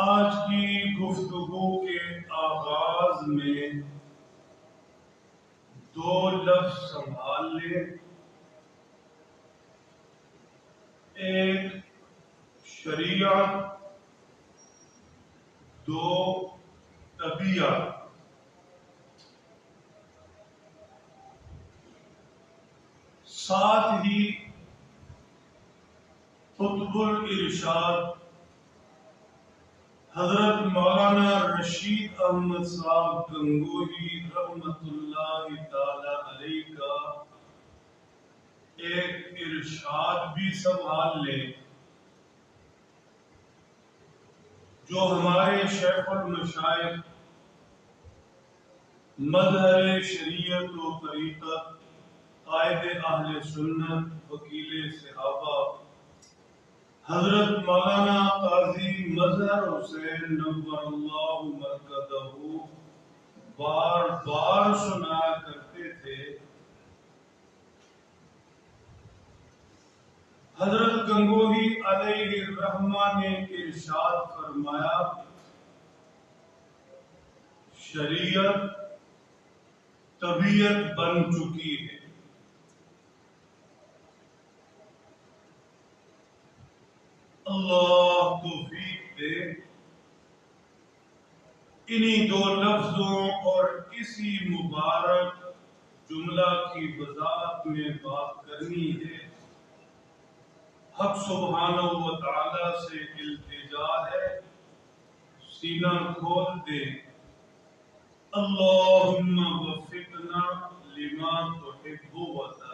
آج کی گفتگو کے آغاز میں دو لفظ سنبھال لیں، ایک شریعت، دو طبیعت۔ ساتھ ہی قطب الارشاد حضرت مولانا رشید احمد صاحب گنگوہی رحمت اللہ تعالی علیہ کا ایک ارشاد بھی سنبھال لیں جو ہمارے شیخ المشائخ مظہر شریعت و طریقت، قائد اہل سنت، وکیل صحابہ حضرت مولانا قاضی مظہر حسین نور اللہ مرکزہ بار بار سنایا کرتے تھے۔ حضرت گنگوہی علیہ الرحمہ نے ارشاد فرمایا، شریعت طبیعت بن چکی ہے۔ اللہ توفیق دے انہی دو لفظوں اور اسی مبارک جملہ کی وضاحت میں بات کرنی ہے۔ حق سبحانہ و تعالی سے التجا ہے، سینہ کھول دے۔ اللہم وفقنا لما تحب و ترضی۔